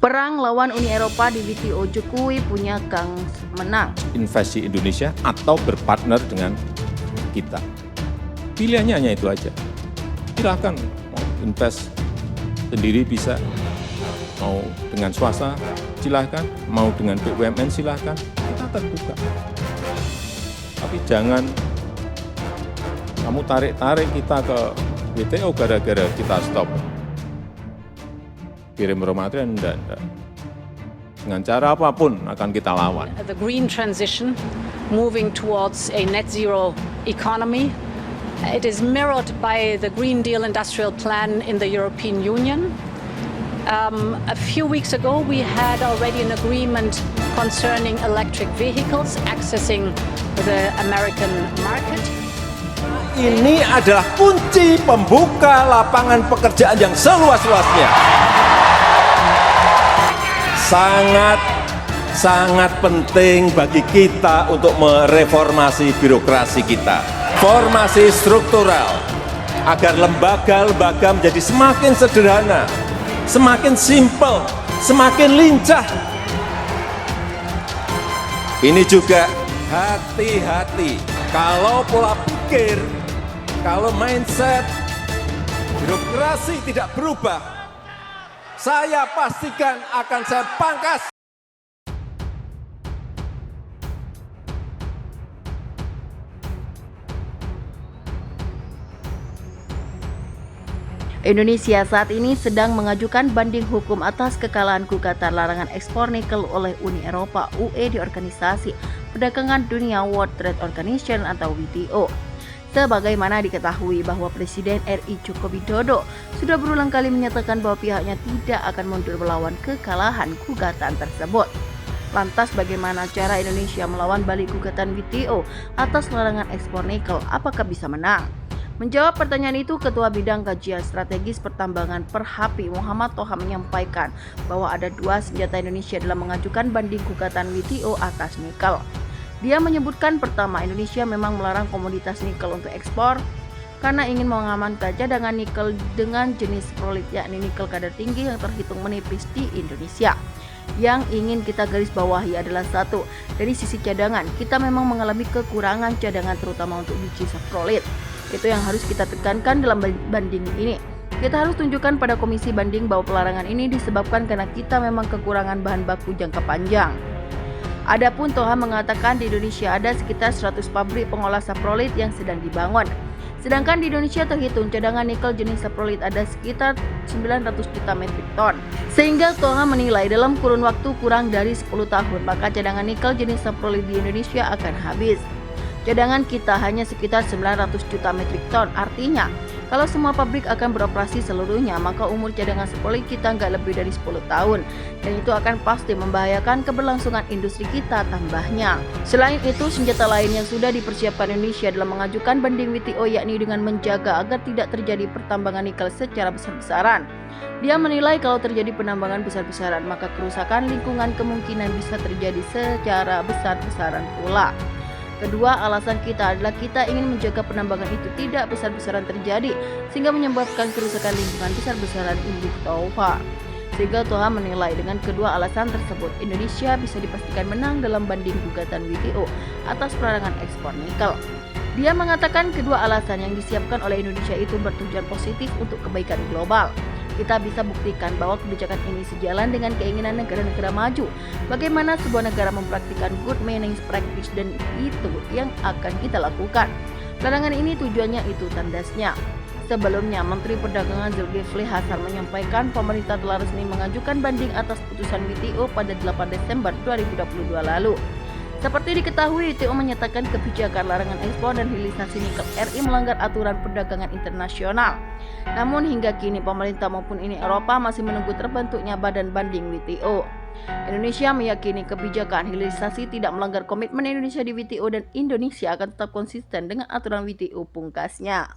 Perang lawan Uni Eropa di WTO, Jokowi punya kans menang. Investasi Indonesia atau berpartner dengan kita. Pilihannya hanya itu aja. Silahkan mau invest sendiri bisa, mau dengan swasta silahkan, mau dengan BUMN silahkan, kita terbuka. Tapi jangan kamu tarik-tarik kita ke WTO gara-gara kita stop. Kirim raw material, enggak. Dengan cara apapun akan kita lawan. The green transition, moving towards a net zero economy. It is mirrored by the Green Deal industrial plan in the European Union. A few weeks ago, we had already an agreement concerning electric vehicles accessing the American market. Ini adalah kunci pembuka lapangan pekerjaan yang seluas-luasnya. Sangat penting bagi kita untuk mereformasi birokrasi kita. Formasi struktural agar lembaga-lembaga menjadi semakin sederhana, semakin simpel, semakin lincah. Ini juga hati-hati kalau pola pikir, kalau mindset birokrasi tidak berubah, saya pastikan akan saya pangkas. Indonesia saat ini sedang mengajukan banding hukum atas kekalahan gugatan larangan ekspor nikel oleh Uni Eropa (UE) di Organisasi Perdagangan Dunia World Trade Organization atau WTO. Sebagaimana diketahui bahwa Presiden RI Joko Widodo sudah berulang kali menyatakan bahwa pihaknya tidak akan mundur melawan kekalahan gugatan tersebut. Lantas bagaimana cara Indonesia melawan balik gugatan WTO atas larangan ekspor nikel? Apakah bisa menang? Menjawab pertanyaan itu, Ketua Bidang Kajian Strategis Pertambangan Perhapi Muhammad Toha menyampaikan bahwa ada dua senjata Indonesia dalam mengajukan banding gugatan WTO atas nikel. Dia menyebutkan pertama, Indonesia memang melarang komoditas nikel untuk ekspor karena ingin mengamankan cadangan nikel dengan jenis prolit, yakni nikel kadar tinggi yang terhitung menipis di Indonesia. Yang ingin kita garis bawahi adalah satu, dari sisi cadangan, kita memang mengalami kekurangan cadangan terutama untuk biji saprolit. Itu yang harus kita tekankan dalam banding ini. Kita harus tunjukkan pada komisi banding bahwa pelarangan ini disebabkan karena kita memang kekurangan bahan baku jangka panjang. Adapun Toha mengatakan di Indonesia ada sekitar 100 pabrik pengolah saprolit yang sedang dibangun. Sedangkan di Indonesia terhitung cadangan nikel jenis saprolit ada sekitar 900 juta metrik ton. Sehingga Toha menilai dalam kurun waktu kurang dari 10 tahun maka cadangan nikel jenis saprolit di Indonesia akan habis. Cadangan kita hanya sekitar 900 juta metrik ton. Artinya, kalau semua pabrik akan beroperasi seluruhnya, maka umur cadangan saprolit kita nggak lebih dari 10 tahun. Dan itu akan pasti membahayakan keberlangsungan industri kita tambahnya. Selain itu, senjata lain yang sudah dipersiapkan Indonesia dalam mengajukan banding WTO yakni dengan menjaga agar tidak terjadi pertambangan nikel secara besar-besaran. Dia menilai kalau terjadi penambangan besar-besaran, maka kerusakan lingkungan kemungkinan bisa terjadi secara besar-besaran pula. Kedua, alasan kita adalah kita ingin menjaga penambangan itu tidak besar-besaran terjadi sehingga menyebabkan kerusakan lingkungan besar-besaran, ujuk Toha. Sehingga Toha menilai dengan kedua alasan tersebut Indonesia bisa dipastikan menang dalam banding gugatan WTO atas pelarangan ekspor nikel. Dia mengatakan kedua alasan yang disiapkan oleh Indonesia itu bertujuan positif untuk kebaikan global. Kita bisa buktikan bahwa kebijakan ini sejalan dengan keinginan negara-negara maju. Bagaimana sebuah negara mempraktikkan good management practice dan itu yang akan kita lakukan. Larangan ini tujuannya itu tandasnya. Sebelumnya, Menteri Perdagangan Zulkifli Hasan menyampaikan pemerintah telah resmi mengajukan banding atas putusan WTO pada 8 Desember 2022 lalu. Seperti diketahui, WTO menyatakan kebijakan larangan ekspor dan hilirisasi nikel RI melanggar aturan perdagangan internasional. Namun hingga kini pemerintah maupun Uni Eropa masih menunggu terbentuknya badan banding WTO. Indonesia meyakini kebijakan hilirisasi tidak melanggar komitmen Indonesia di WTO dan Indonesia akan tetap konsisten dengan aturan WTO, pungkasnya.